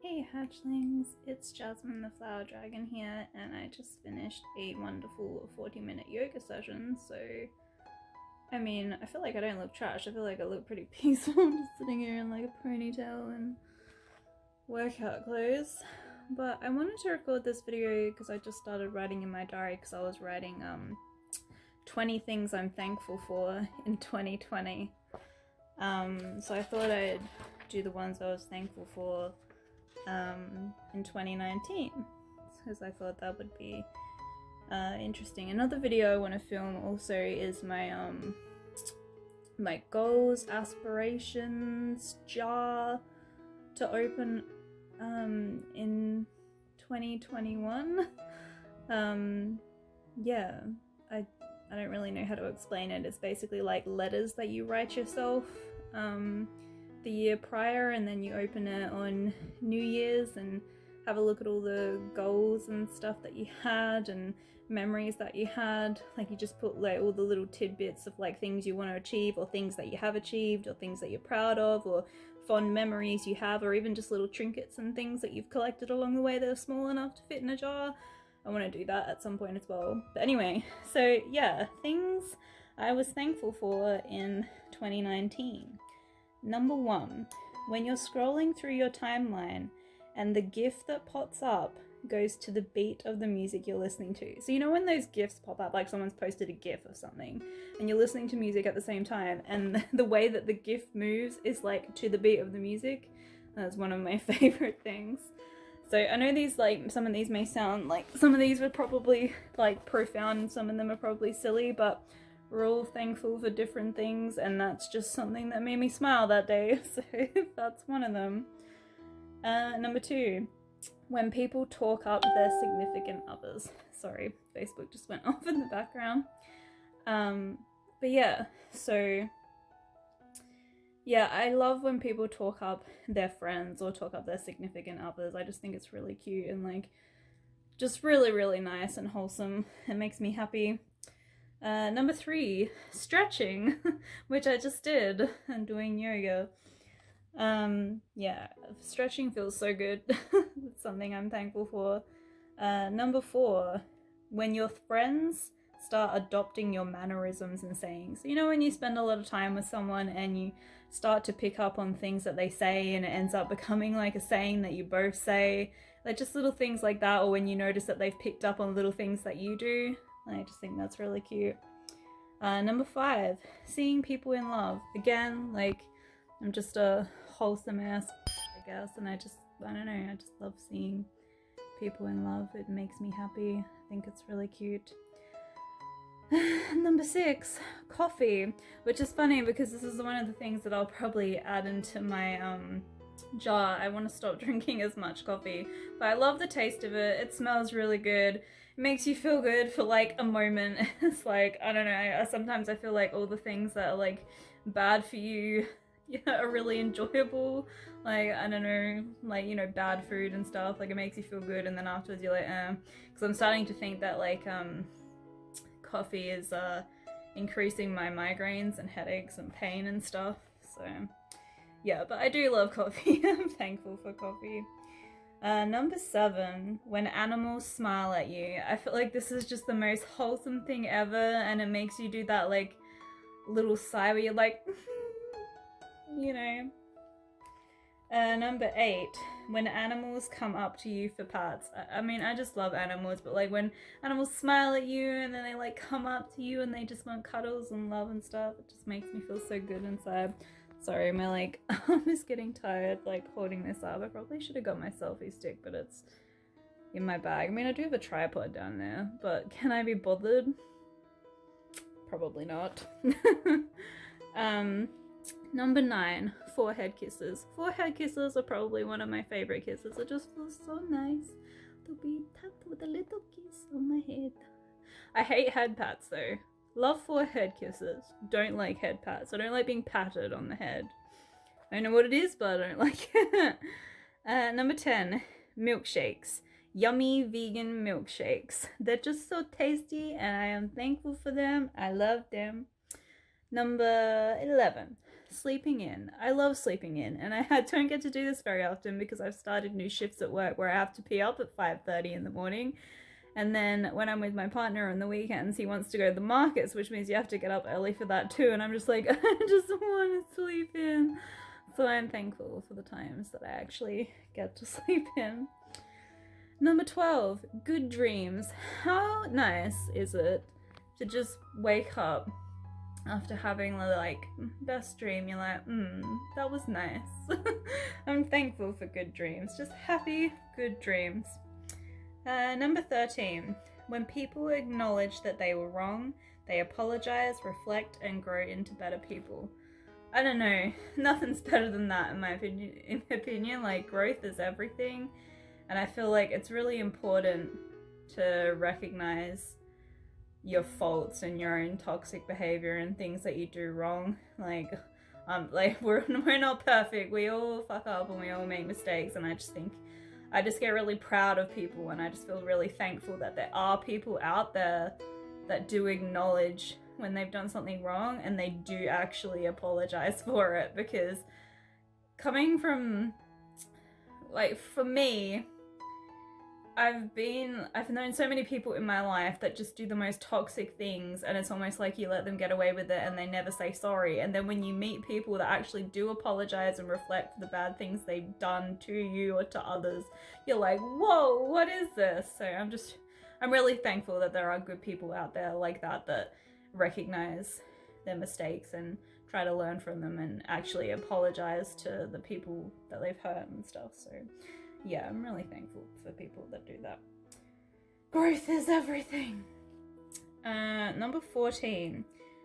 Hey hatchlings, it's Jasmine the Flower Dragon here, and I just finished a wonderful 40-minute yoga session. So, I mean, I feel like I don't look trash. I feel like I look pretty peaceful just sitting here in like a ponytail and workout clothes. But I wanted to record this video because I just started writing in my diary because I was writing 20 things I'm thankful for in 2020. So I thought I'd do the ones I was thankful for in 2019 because I thought that would be interesting. Another video I want to film also is my my goals, aspirations jar to open in 2021. Yeah, I don't really know how to explain it. It's basically like letters that you write yourself the year prior, and then you open it on New Year's and have a look at all the goals and stuff that you had and memories that you had. Like, you just put like all the little tidbits of like things you want to achieve, or things that you have achieved, or things that you're proud of, or fond memories you have, or even just little trinkets and things that you've collected along the way that are small enough to fit in a jar. I want to do that at some point as well. But anyway, so yeah, things I was thankful for in 2019. Number 1, when you're scrolling through your timeline and the GIF that pops up goes to the beat of the music you're listening to. So you know when those GIFs pop up, like someone's posted a GIF of something and you're listening to music at the same time, and the way that the GIF moves is like to the beat of the music? That's one of my favorite things. So I know these, like, some of these may sound like, some of these were probably like profound, some of them are probably silly, but we're all thankful for different things, and that's just something that made me smile that day. So that's one of them. Number 2, when people talk up their significant others. Sorry, Facebook just went off in the background. But yeah, so yeah, I love when people talk up their friends or talk up their significant others. I just think it's really cute and like just really, really nice and wholesome. It makes me happy. Number 3, stretching, which I just did, and doing yoga. Yeah, stretching feels so good. It's something I'm thankful for. Number 4, when your friends start adopting your mannerisms and sayings. So you know when you spend a lot of time with someone and you start to pick up on things that they say and it ends up becoming like a saying that you both say, like just little things like that, or when you notice that they've picked up on little things that you do. I just think that's really cute. Number 5, seeing people in love. Again, like, I'm just a wholesome ass, I guess, and I don't know, I just love seeing people in love. It makes me happy. I think it's really cute. Number 6, coffee, which is funny because this is one of the things that I'll probably add into my jar. I want to stop drinking as much coffee, but I love the taste of it. It smells really good. It makes you feel good for like a moment. It's like, I don't know, sometimes I feel like all the things that are like bad for you, yeah, are really enjoyable. Like, I don't know, like, you know, bad food and stuff, like it makes you feel good, and then afterwards you're like, because I'm starting to think that like coffee is increasing my migraines and headaches and pain and stuff. So yeah, but I do love coffee. I'm thankful for coffee. Number 7, when animals smile at you. I feel like this is just the most wholesome thing ever, and it makes you do that like little sigh where you're like, you know. Number 8, when animals come up to you for pets. I mean, I just love animals, but like when animals smile at you and then they like come up to you and they just want cuddles and love and stuff, it just makes me feel so good inside. Sorry, my like arm is getting tired like holding this up. I probably should have got my selfie stick, but it's in my bag. I mean, I do have a tripod down there, but can I be bothered? Probably not. Number 9, forehead kisses. Forehead kisses are probably one of my favorite kisses. It just feels so nice to be tapped with a little kiss on my head. I hate head pats though. Love forehead kisses. Don't like head pats. I don't like being patted on the head. I don't know what it is, but I don't like it. Number 10, milkshakes. Yummy vegan milkshakes. They're just so tasty and I am thankful for them. I love them. Number 11, sleeping in. I love sleeping in, and I don't get to do this very often because I've started new shifts at work where I have to be up at 5:30 in the morning. And then when I'm with my partner on the weekends, he wants to go to the markets, which means you have to get up early for that too. And I'm just like, I just want to sleep in. So I'm thankful for the times that I actually get to sleep in. Number 12, good dreams. How nice is it to just wake up after having the like best dream? You're like, that was nice. I'm thankful for good dreams. Just happy, good dreams. Number 13, when people acknowledge that they were wrong, they apologize, reflect, and grow into better people. I don't know, nothing's better than that in my opinion. Like, growth is everything, and I feel like it's really important to recognize your faults and your own toxic behavior and things that you do wrong. Like we're not perfect, we all fuck up and we all make mistakes, and I just get really proud of people, and I just feel really thankful that there are people out there that do acknowledge when they've done something wrong and they do actually apologize for it. Because coming from, like, for me, I've known so many people in my life that just do the most toxic things, and it's almost like you let them get away with it and they never say sorry. And then when you meet people that actually do apologize and reflect for the bad things they've done to you or to others, you're like, whoa, what is this? So I'm really thankful that there are good people out there like that recognize their mistakes and try to learn from them and actually apologize to the people that they've hurt and stuff. So yeah, I'm really thankful for people that do that. Growth is everything. Number 14,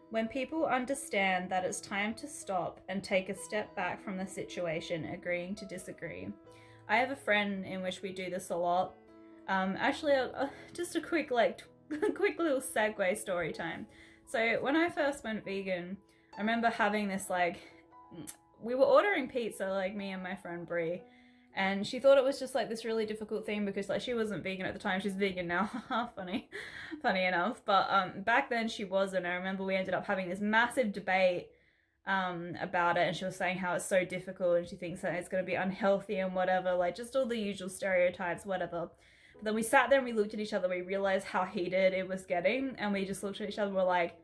when people understand that it's time to stop and take a step back from the situation, agreeing to disagree. I have a friend in which we do this a lot. Actually, just a quick little segue story time. So when I first went vegan, I remember having this, like, we were ordering pizza, like me and my friend Brie, and she thought it was just like this really difficult thing because, like, she wasn't vegan at the time. She's vegan now. funny enough. But back then she wasn't. I remember we ended up having this massive debate about it, and she was saying how it's so difficult and she thinks that it's going to be unhealthy and whatever, like just all the usual stereotypes, whatever. But then we sat there and we looked at each other, we realized how heated it was getting, and we just looked at each other and we're like,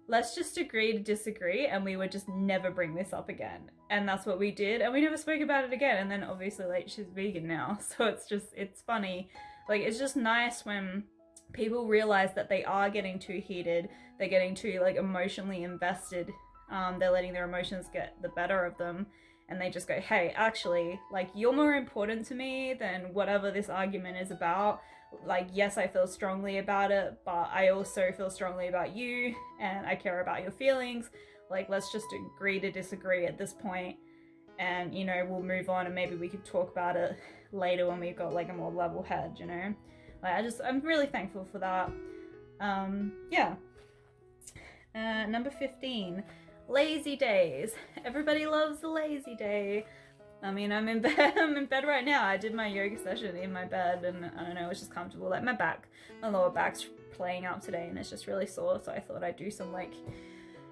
let's just agree to disagree, and we would just never bring this up again. And that's what we did, and we never spoke about it again. And then obviously, like, she's vegan now, so it's funny. Like, it's just nice when people realize that they are getting too heated, they're getting too, like, emotionally invested, they're letting their emotions get the better of them, and they just go, hey, actually, like, you're more important to me than whatever this argument is about. Like, yes, I feel strongly about it, but I also feel strongly about you, and I care about your feelings. Like, let's just agree to disagree at this point, and, you know, we'll move on, and maybe we could talk about it later when we've got, like, a more level head, you know? Like, I'm really thankful for that. Yeah. Number 15, lazy days. Everybody loves the lazy day. I mean, I'm in bed right now. I did my yoga session in my bed, and I don't know, it's just comfortable. Like, my lower back's playing up today, and it's just really sore, so I thought I'd do some, like,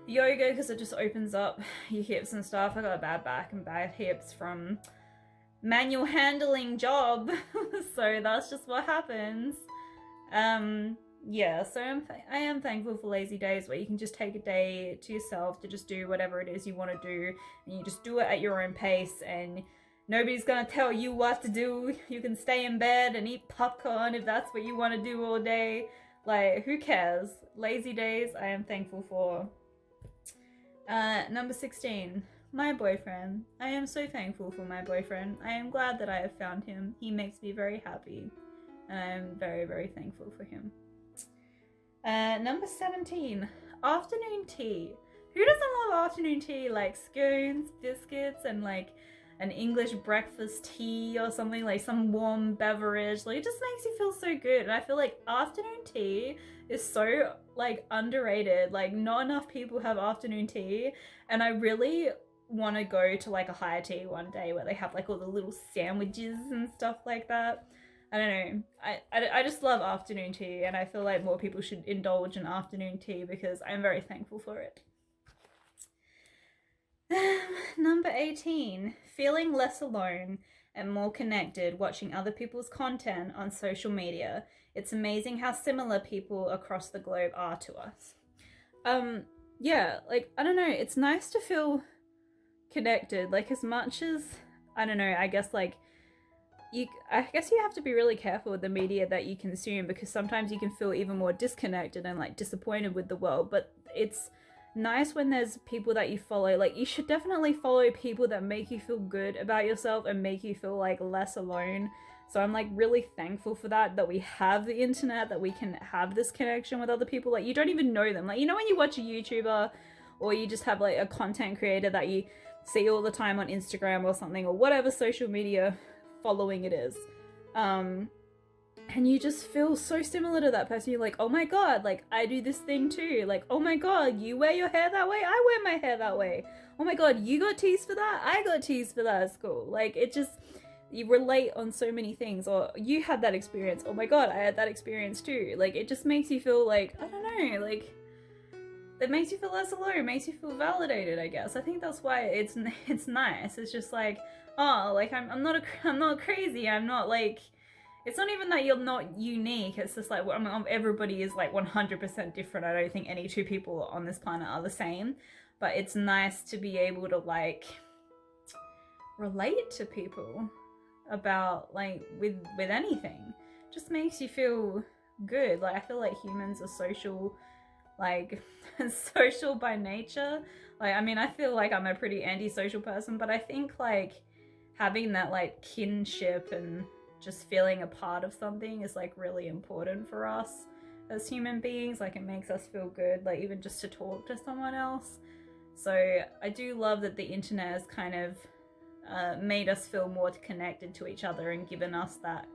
yoga, because it just opens up your hips and stuff. I got a bad back and bad hips from manual handling job, so that's just what happens. Yeah, so I am thankful for lazy days where you can just take a day to yourself to just do whatever it is you want to do, and you just do it at your own pace, and nobody's gonna tell you what to do. You can stay in bed and eat popcorn if that's what you want to do all day. Like, who cares? Lazy days I am thankful for. Number 16, my boyfriend. I am so thankful for my boyfriend. I am glad that I have found him. He makes me very happy, and I am very, very thankful for him. Number 17, afternoon tea. Who doesn't love afternoon tea? Like scones, biscuits, and like an English breakfast tea or something, like some warm beverage. Like, it just makes you feel so good. And I feel like afternoon tea is so, like, underrated. Like, not enough people have afternoon tea, and I really want to go to, like, a high tea one day where they have, like, all the little sandwiches and stuff like that. I don't know. I just love afternoon tea, and I feel like more people should indulge in afternoon tea because I'm very thankful for it. number 18, feeling less alone and more connected watching other people's content on social media. It's amazing how similar people across the globe are to us. Yeah, like, I don't know, it's nice to feel connected, like, as much as, I don't know, I guess, like, I guess you have to be really careful with the media that you consume, because sometimes you can feel even more disconnected and like disappointed with the world. But it's nice when there's people that you follow. Like, you should definitely follow people that make you feel good about yourself and make you feel like less alone. So I'm like really thankful for that we have the internet, that we can have this connection with other people. Like, you don't even know them. Like, you know, when you watch a YouTuber or you just have like a content creator that you see all the time on Instagram or something, or whatever social media following it is, and you just feel so similar to that person. You're like, oh my god, like, I do this thing too. Like, oh my god, you wear your hair that way, I wear my hair that way. Oh my god, you got teased for that, I got teased for that at school. Like, it just, you relate on so many things. Or you had that experience, oh my god, I had that experience too. Like, it just makes you feel like, I don't know, like, it makes you feel less alone, it makes you feel validated, I guess. I think that's why it's nice. It's just like, oh, like, I'm not crazy. I'm not like, it's not even that you're not unique. It's just like, everybody is like 100% different. I don't think any two people on this planet are the same. But it's nice to be able to like relate to people about like with anything. Just makes you feel good. Like, I feel like humans are social, like social by nature. Like, I mean, I feel like I'm a pretty antisocial person, but I think like having that like kinship and just feeling a part of something is like really important for us as human beings. Like, it makes us feel good, like even just to talk to someone else. So I do love that the internet has kind of made us feel more connected to each other and given us that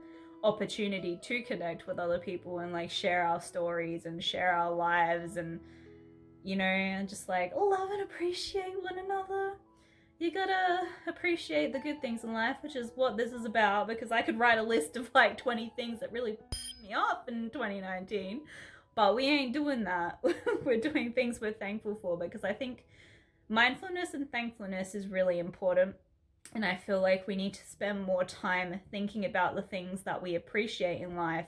opportunity to connect with other people and like share our stories and share our lives, and you know, and just like love and appreciate one another. You gotta appreciate the good things in life, which is what this is about, because I could write a list of like 20 things that really pissed me off in 2019, but we ain't doing that. We're doing things we're thankful for, because I think mindfulness and thankfulness is really important. And I feel like we need to spend more time thinking about the things that we appreciate in life,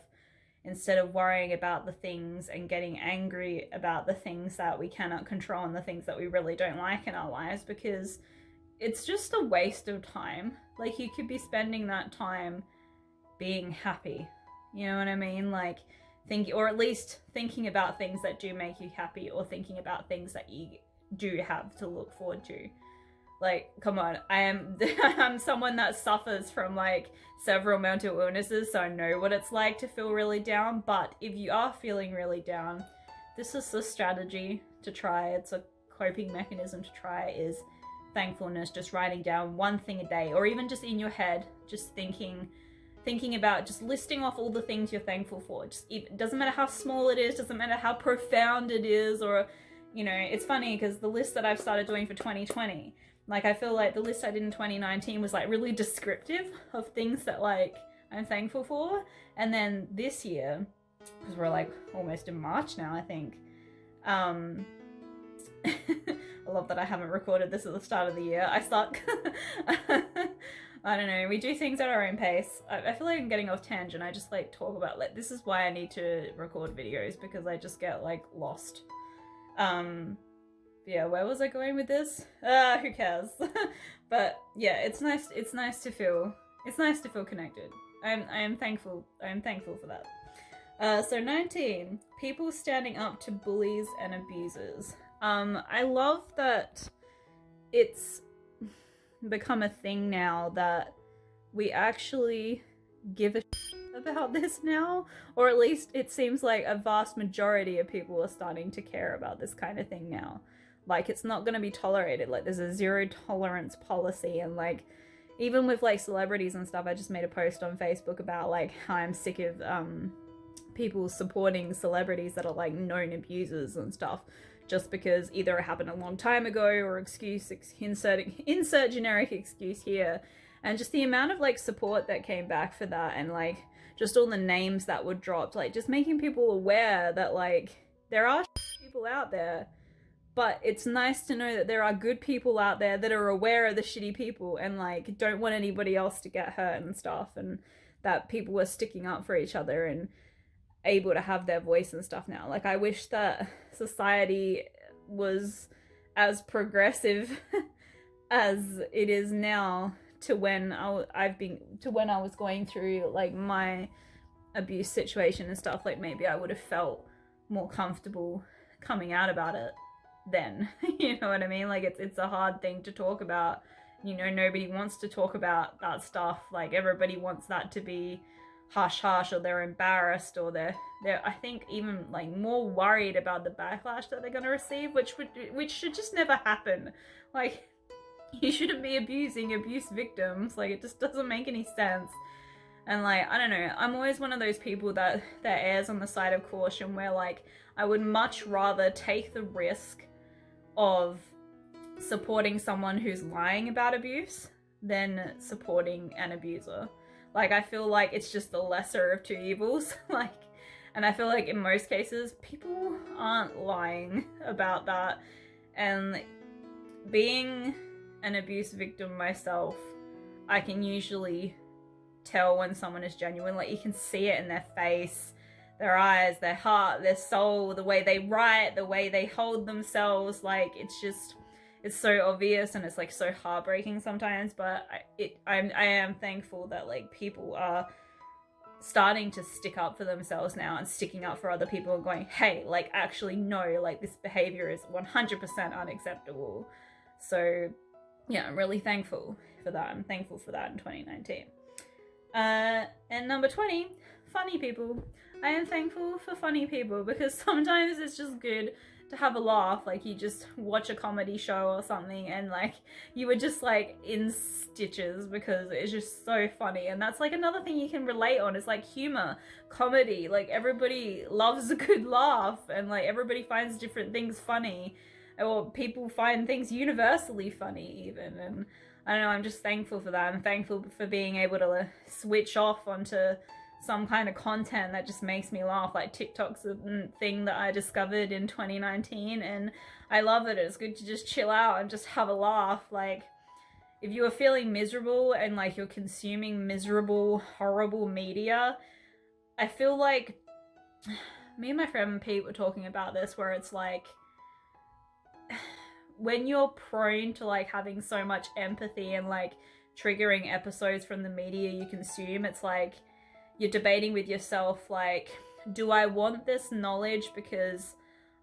instead of worrying about the things and getting angry about the things that we cannot control and the things that we really don't like in our lives, because it's just a waste of time. Like, you could be spending that time being happy. You know what I mean? Like, or at least thinking about things that do make you happy, or thinking about things that you do have to look forward to. Like, come on, I'm someone that suffers from like several mental illnesses, so I know what it's like to feel really down. But if you are feeling really down, this is the strategy to try. It's a coping mechanism to try, is thankfulness. Just writing down one thing a day, or even just in your head, just thinking about, just listing off all the things you're thankful for. Just, it doesn't matter how small it is, doesn't matter how profound it is, or, you know, it's funny because the list that I've started doing for 2020, like, I feel like the list I did in 2019 was like really descriptive of things that like I'm thankful for. And then this year, because we're like almost in March now, I think, I love that I haven't recorded this at the start of the year. I suck. I don't know. We do things at our own pace. I feel like I'm getting off tangent. I just like talk about, like, this is why I need to record videos, because I just get like lost. Yeah, where was I going with this? Who cares? But yeah, it's nice to feel connected. I am thankful for that. So 19, people standing up to bullies and abusers. I love that it's become a thing now that we actually give a shit about this now, or at least it seems like a vast majority of people are starting to care about this kind of thing now. Like, it's not going to be tolerated. Like, there's a zero tolerance policy, and like, even with like celebrities and stuff, I just made a post on Facebook about like how I'm sick of people supporting celebrities that are like known abusers and stuff, just because either it happened a long time ago, or insert generic excuse here. And just the amount of like support that came back for that, and like just all the names that were dropped, like just making people aware that like there are people out there But it's nice to know that there are good people out there that are aware of the shitty people and like don't want anybody else to get hurt and stuff, and that people are sticking up for each other and able to have their voice and stuff now. Like I wish that society was as progressive as it is now to when I was going through like my abuse situation and stuff. Like maybe I would have felt more comfortable coming out about it then. You know what I mean? Like it's a hard thing to talk about. You know, nobody wants to talk about that stuff. Like everybody wants that to be hush hush, or they're embarrassed, or they're I think even like more worried about the backlash that they're going to receive, which should just never happen. Like you shouldn't be abusing abuse victims. Like it just doesn't make any sense. And like I don't know, I'm always one of those people that errs on the side of caution, where like I would much rather take the risk of supporting someone who's lying about abuse than supporting an abuser. Like I feel like it's just the lesser of two evils. Like, and I feel like in most cases people aren't lying about that. And being an abuse victim myself, I can usually tell when someone is genuine. Like you can see it in their face, their eyes, their heart, their soul, the way they write, the way they hold themselves. Like it's so obvious, and it's like so heartbreaking sometimes. But I am thankful that like people are starting to stick up for themselves now and sticking up for other people and going, hey, like actually no, like this behavior is 100% unacceptable. So yeah, I'm really thankful for that. I'm thankful for that in 2019. And number 20, funny people. I am thankful for funny people, because sometimes it's just good to have a laugh. Like you just watch a comedy show or something and like you were just like in stitches because it's just so funny. And that's like another thing you can relate on, is like humor, comedy. Like everybody loves a good laugh, and like everybody finds different things funny, or people find things universally funny even. And I don't know, I'm just thankful for that. I'm thankful for being able to switch off onto some kind of content that just makes me laugh. Like TikTok's a thing that I discovered in 2019, and I love it. It's good to just chill out and just have a laugh. Like if you are feeling miserable and like you're consuming miserable, horrible media, I feel like me and my friend Pete were talking about this, where it's like when you're prone to like having so much empathy and like triggering episodes from the media you consume, it's like you're debating with yourself, like, do I want this knowledge because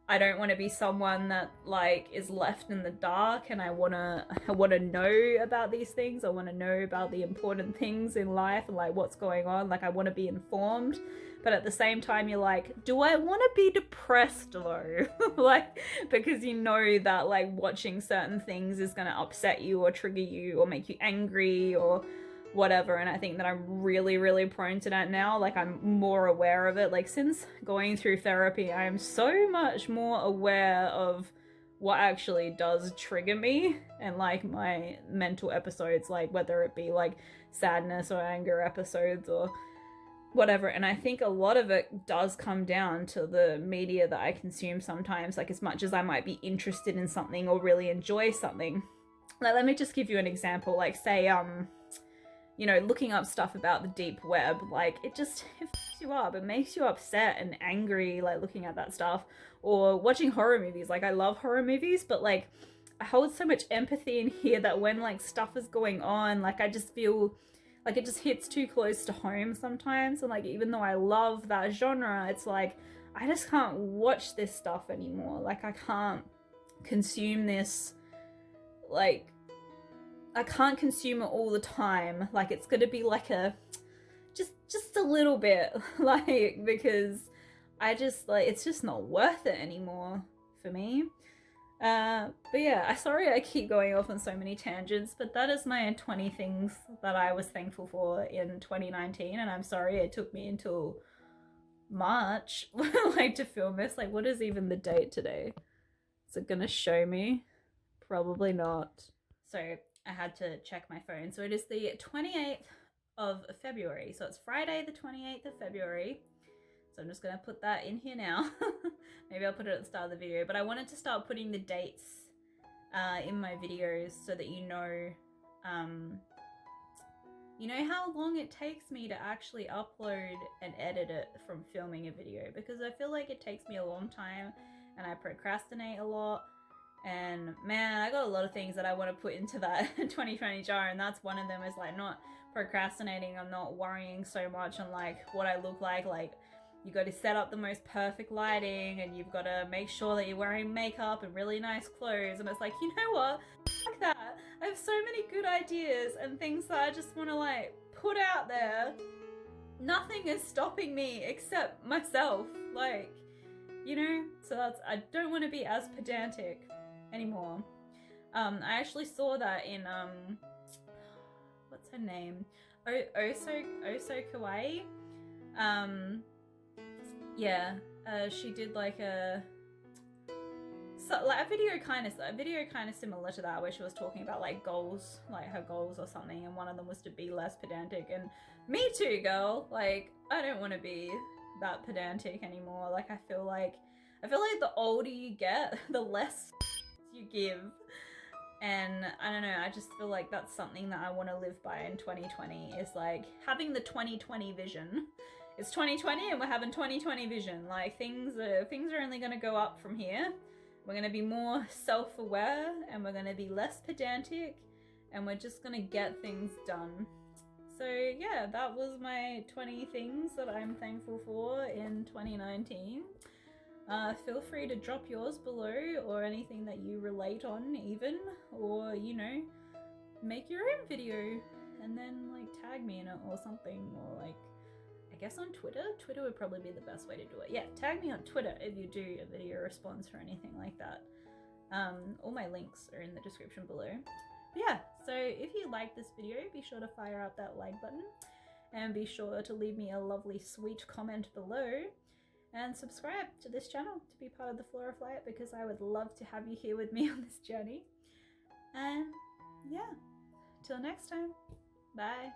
I don't want to be someone that like is left in the dark, and I want to know about these things. I want to know about the important things in life and like what's going on. Like I want to be informed, but at the same time you're like, do I want to be depressed though? Like, because you know that like watching certain things is going to upset you or trigger you or make you angry or whatever. And I think that I'm really, really prone to that now. Like I'm more aware of it. Like since going through therapy, I am so much more aware of what actually does trigger me and like my mental episodes, like whether it be like sadness or anger episodes or whatever. And I think a lot of it does come down to the media that I consume sometimes. Like as much as I might be interested in something or really enjoy something, like let me just give you an example. Like say you know, looking up stuff about the deep web, like it fucks you up. It makes you upset and angry, like looking at that stuff. Or watching horror movies. Like I love horror movies, but like I hold so much empathy in here that when like stuff is going on, like I just feel like it just hits too close to home sometimes. And like even though I love that genre, it's like I just can't watch this stuff anymore. Like I can't consume this, like I can't consume it all the time. Like it's gonna be like a just a little bit, like, because I just like it's just not worth it anymore for me. But yeah, sorry I keep going off on so many tangents, but that is my 20 things that I was thankful for in 2019. And I'm sorry it took me until March like to film this. Like what is even the date today? Is it gonna show me? Probably not. So I had to check my phone. So it is the 28th of February. So it's Friday the 28th of February. So I'm just going to put that in here now. Maybe I'll put it at the start of the video, but I wanted to start putting the dates in my videos so that you know how long it takes me to actually upload and edit it from filming a video, because I feel like it takes me a long time and I procrastinate a lot. And man, I got a lot of things that I want to put into that 2020 jar, and that's one of them, is like not procrastinating. I'm not worrying so much on like what I look like you got to set up the most perfect lighting, and you've got to make sure that you're wearing makeup and really nice clothes. And it's like, you know what, fuck that. I have so many good ideas and things that I just want to like put out there. Nothing is stopping me except myself, like, you know. So that's, I don't want to be as pedantic anymore. I actually saw that in what's her name, Oso Kawaii. She did like a video kind of similar to that, where she was talking about like goals, like her goals or something, and one of them was to be less pedantic. And me too, girl. Like, I don't want to be that pedantic anymore. Like, I feel like the older you get, the less you give. And I don't know, I just feel like that's something that I want to live by in 2020, is like having the 2020 vision. It's 2020 and we're having 2020 vision. Like, things are only going to go up from here. We're going to be more self-aware, and we're going to be less pedantic, and we're just going to get things done. So yeah, that was my 20 things that I'm thankful for in 2019. Feel free to drop yours below, or anything that you relate on even, or, you know, make your own video and then like tag me in it or something, or like, I guess on Twitter would probably be the best way to do it. Yeah, tag me on Twitter if you do a video response or anything like that. All my links are in the description below. But yeah, so if you like this video, be sure to fire up that like button, and be sure to leave me a lovely sweet comment below. And subscribe to this channel to be part of the Flora Flight, because I would love to have you here with me on this journey. And yeah, till next time, bye.